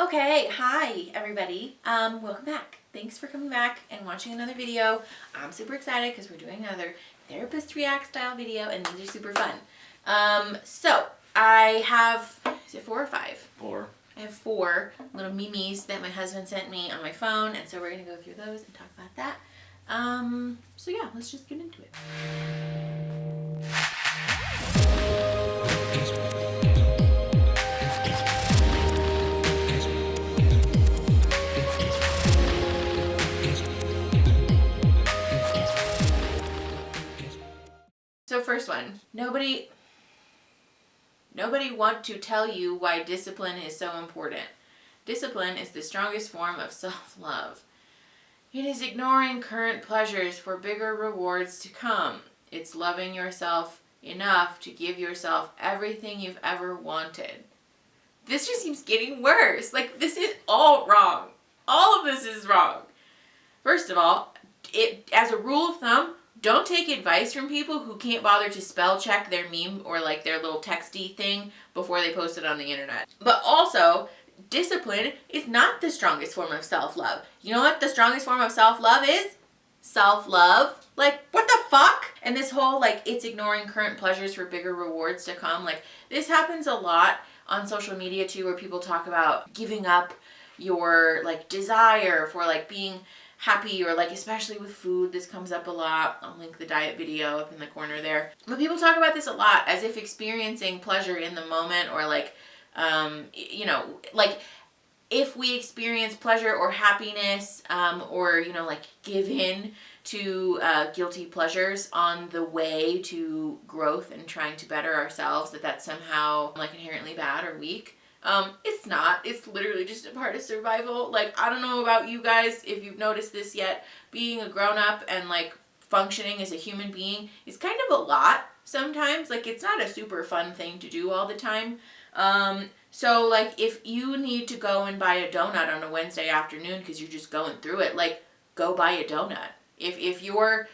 Okay, hi everybody. Welcome back. Thanks for coming back and watching another video. I'm super excited because we're doing another therapist react style video and these are super fun. So I have, is it 4 or 5? 4. I have 4 little memes that my husband sent me on my phone, and so we're gonna go through those and talk about that. So yeah, let's just get into it. So first one, nobody want to tell you why discipline is so important. Discipline is the strongest form of self-love. It is ignoring current pleasures for bigger rewards to come. It's loving yourself enough to give yourself everything you've ever wanted. This just keeps getting worse. Like, this is all wrong. All of this is wrong. First of all, as a rule of thumb, don't take advice from people who can't bother to spell check their meme or like their little texty thing before they post it on the internet. But also, discipline is not the strongest form of self-love. You know what the strongest form of self-love is? Self-love. Like, what the fuck? And this whole, like, it's ignoring current pleasures for bigger rewards to come. Like, this happens a lot on social media too, where people talk about giving up your, like, desire for, like, being happy, or like especially with food. This comes up a lot. I'll link the diet video up in the corner there. But people talk about this a lot as if experiencing pleasure in the moment, or like you know, like if we experience pleasure or happiness, or you know, like give in to guilty pleasures on the way to growth and trying to better ourselves, that's somehow like inherently bad or weak. It's not. It's literally just a part of survival. Like, I don't know about you guys, if you've noticed this yet, being a grown-up and, like, functioning as a human being is kind of a lot sometimes. Like, it's not a super fun thing to do all the time. So, like, if you need to go and buy a donut on a Wednesday afternoon because you're just going through it, like, go buy a donut. If your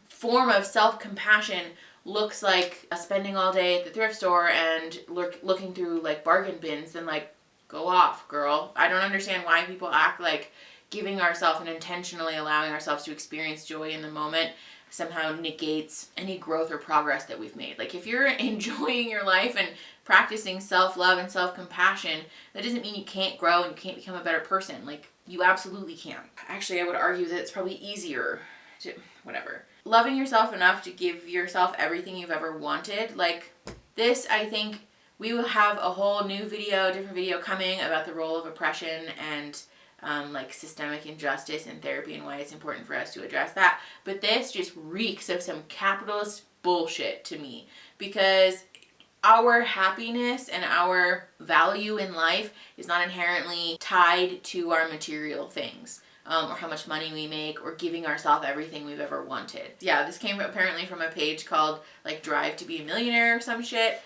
form of self-compassion looks like spending all day at the thrift store and looking through like bargain bins, then like go off, girl. I don't understand why people act like giving ourselves and intentionally allowing ourselves to experience joy in the moment somehow negates any growth or progress that we've made. Like, if you're enjoying your life and practicing self-love and self-compassion, that doesn't mean you can't grow and you can't become a better person. Like, you absolutely can. Actually, I would argue that it's probably easier to, whatever. Loving yourself enough to give yourself everything you've ever wanted. Like, this, I think we will have a whole new video, different video coming about the role of oppression and like systemic injustice in therapy and why it's important for us to address that. But this just reeks of some capitalist bullshit to me, because our happiness and our value in life is not inherently tied to our material things. Or how much money we make, or giving ourselves everything we've ever wanted. Yeah, this came apparently from a page called like Drive to Be a Millionaire or some shit.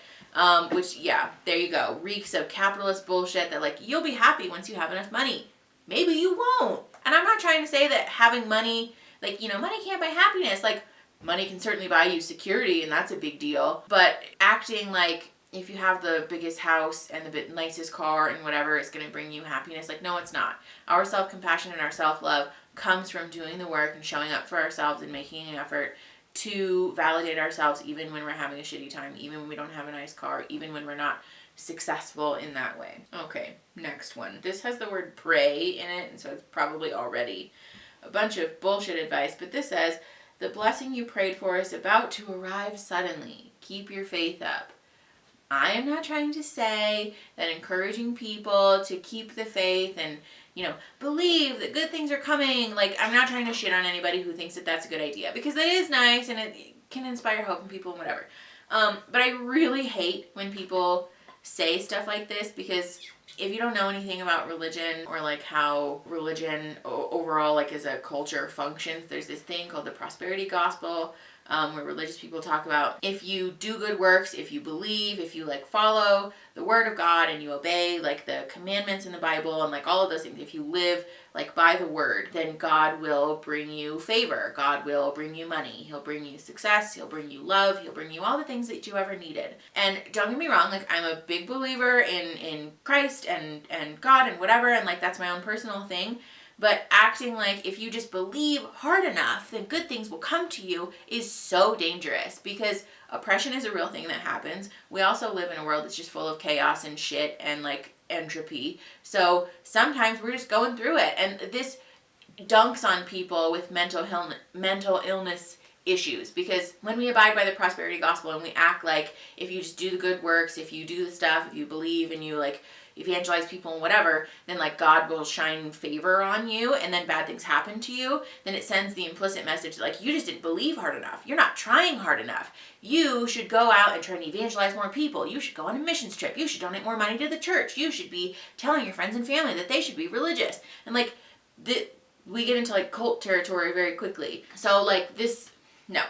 Which, yeah, there you go. Reeks of capitalist bullshit that like, you'll be happy once you have enough money. Maybe you won't. And I'm not trying to say that having money, like, you know, money can't buy happiness. Like, money can certainly buy you security, and that's a big deal. But acting like if you have the biggest house and the nicest car and whatever, it's going to bring you happiness. Like, no, it's not. Our self-compassion and our self-love comes from doing the work and showing up for ourselves and making an effort to validate ourselves, even when we're having a shitty time, even when we don't have a nice car, even when we're not successful in that way. Okay, next one. This has the word pray in it, and so it's probably already a bunch of bullshit advice, but this says, the blessing you prayed for is about to arrive suddenly. Keep your faith up. I am not trying to say that encouraging people to keep the faith and, you know, believe that good things are coming. Like, I'm not trying to shit on anybody who thinks that that's a good idea, because that is nice and it can inspire hope in people and whatever. But I really hate when people say stuff like this, because if you don't know anything about religion, or like how religion overall, like as a culture, functions, there's this thing called the prosperity gospel, where religious people talk about if you do good works, if you believe, if you like follow the word of God and you obey like the commandments in the Bible and like all of those things, if you live like by the word, then God will bring you favor. God will bring you money. He'll bring you success. He'll bring you love. He'll bring you all the things that you ever needed. And don't get me wrong, like I'm a big believer in Christ and God and whatever, and like that's my own personal thing. But acting like if you just believe hard enough, then good things will come to you is so dangerous, because oppression is a real thing that happens. We also live in a world that's just full of chaos and shit and like entropy. So sometimes we're just going through it. And this dunks on people with mental illness issues, because when we abide by the prosperity gospel and we act like if you just do the good works, if you do the stuff, if you believe and you like evangelize people and whatever, then like God will shine favor on you and then bad things happen to you, then it sends the implicit message that like you just didn't believe hard enough. You're not trying hard enough. You should go out and try to evangelize more people. You should go on a missions trip. You should donate more money to the church. You should be telling your friends and family that they should be religious. And like we get into like cult territory very quickly. So like this, no.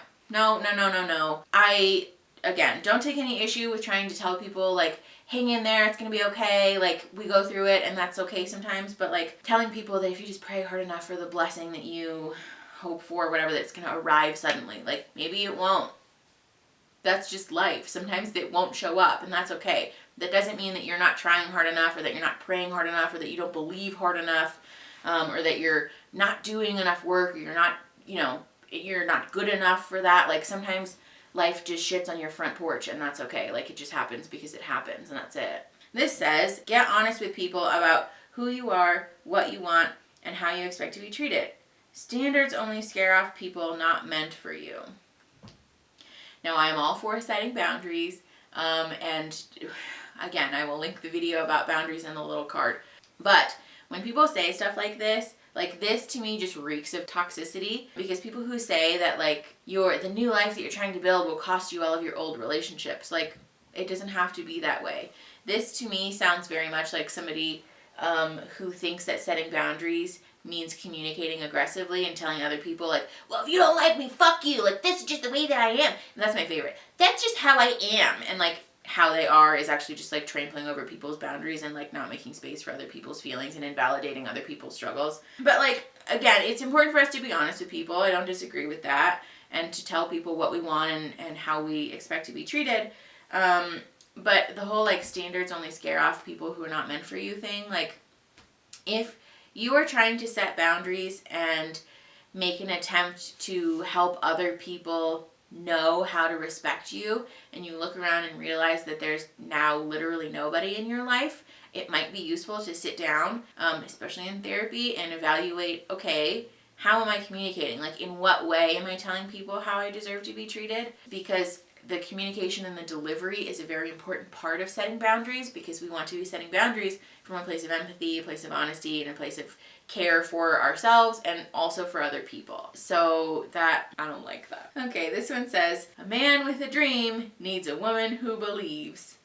I, again, don't take any issue with trying to tell people like, hang in there, it's gonna be okay, like we go through it and that's okay sometimes, but like telling people that if you just pray hard enough for the blessing that you hope for, whatever, that's gonna arrive suddenly, like maybe it won't. That's just life. Sometimes it won't show up and that's okay. That doesn't mean that you're not trying hard enough, or that you're not praying hard enough, or that you don't believe hard enough, or that you're not doing enough work, or you're not, you're not good enough for that. Like sometimes life just shits on your front porch and that's okay. Like it just happens because it happens and that's it. This says, get honest with people about who you are, what you want, and how you expect to be treated. Standards only scare off people not meant for you. Now I am all for setting boundaries, and again, I will link the video about boundaries in the little card. But when people say stuff like this to me just reeks of toxicity, because people who say that like the new life that you're trying to build will cost you all of your old relationships, like it doesn't have to be that way. This to me sounds very much like somebody who thinks that setting boundaries means communicating aggressively and telling other people like, well, if you don't like me, fuck you, like this is just the way that I am. And that's my favorite. That's just how I am. And like how they are is actually just like trampling over people's boundaries and like not making space for other people's feelings and invalidating other people's struggles. But like, again, it's important for us to be honest with people. I don't disagree with that. And to tell people what we want and how we expect to be treated. But the whole like standards only scare off people who are not meant for you thing. Like if you are trying to set boundaries and make an attempt to help other people know how to respect you, and you look around and realize that there's now literally nobody in your life, it might be useful to sit down, especially in therapy, and evaluate, okay, how am I communicating? Like, in what way am I telling people how I deserve to be treated? Because the communication and the delivery is a very important part of setting boundaries, because we want to be setting boundaries from a place of empathy, a place of honesty, and a place of care for ourselves and also for other people. So that, I don't like that. Okay, this one says, a man with a dream needs a woman who believes.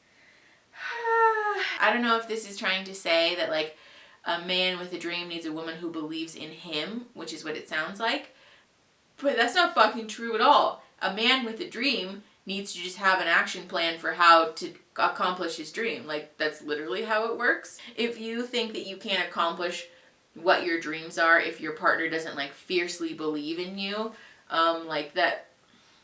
I don't know if this is trying to say that like a man with a dream needs a woman who believes in him, which is what it sounds like. But that's not fucking true at all. A man with a dream needs to just have an action plan for how to accomplish his dream. Like, that's literally how it works. If you think that you can't accomplish what your dreams are if your partner doesn't like fiercely believe in you, like that,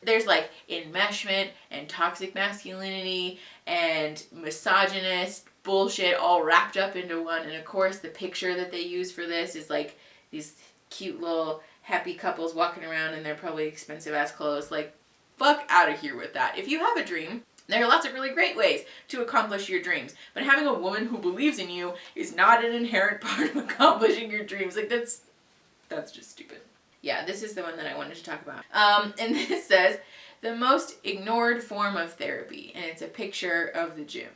there's like enmeshment and toxic masculinity and misogynist bullshit all wrapped up into one. And of course the picture that they use for this is like these cute little happy couples walking around in their probably expensive ass clothes. Like, fuck out of here with that. If you have a dream, there are lots of really great ways to accomplish your dreams, but having a woman who believes in you is not an inherent part of accomplishing your dreams. Like, that's just stupid. Yeah, this is the one that I wanted to talk about. And this says, the most ignored form of therapy, and it's a picture of the gym.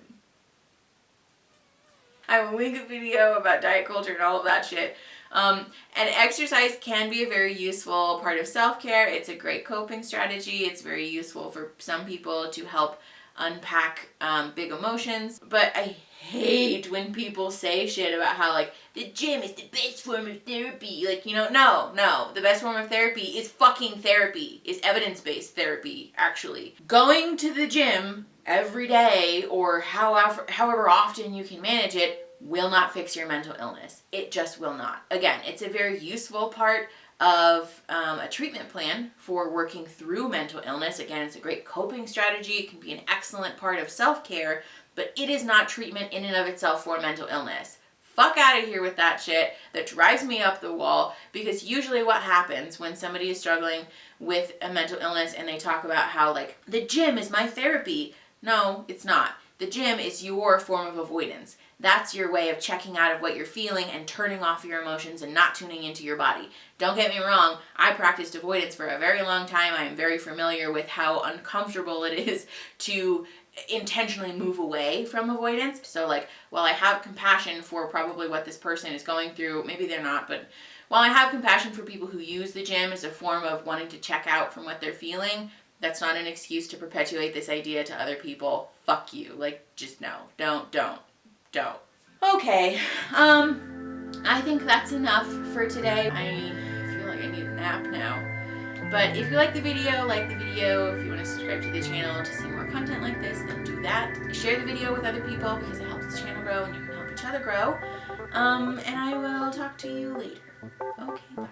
I will link a video about diet culture and all of that shit. And exercise can be a very useful part of self-care. It's a great coping strategy. It's very useful for some people to help unpack big emotions. But I hate when people say shit about how, like, the gym is the best form of therapy. Like, you know, no. The best form of therapy is fucking therapy. Is evidence-based therapy, actually. Going to the gym every day, or however often you can manage it, will not fix your mental illness. It just will not. Again, it's a very useful part of a treatment plan for working through mental illness. Again, it's a great coping strategy. It can be an excellent part of self-care, but it is not treatment in and of itself for mental illness. Fuck out of here with that shit. That drives me up the wall, because usually what happens when somebody is struggling with a mental illness and they talk about how, like, the gym is my therapy. No, it's not. The gym is your form of avoidance. That's your way of checking out of what you're feeling and turning off your emotions and not tuning into your body. Don't get me wrong, I practiced avoidance for a very long time. I am very familiar with how uncomfortable it is to intentionally move away from avoidance. So, like, while I have compassion for probably what this person is going through, maybe they're not, but while I have compassion for people who use the gym as a form of wanting to check out from what they're feeling, that's not an excuse to perpetuate this idea to other people. Fuck you. Like, just no. Don't. Okay, I think that's enough for today. I feel like I need a nap now. But if you like the video, If you want to subscribe to the channel to see more content like this, then do that. Share the video with other people, because it helps the channel grow and you can help each other grow. And I will talk to you later. Okay, bye.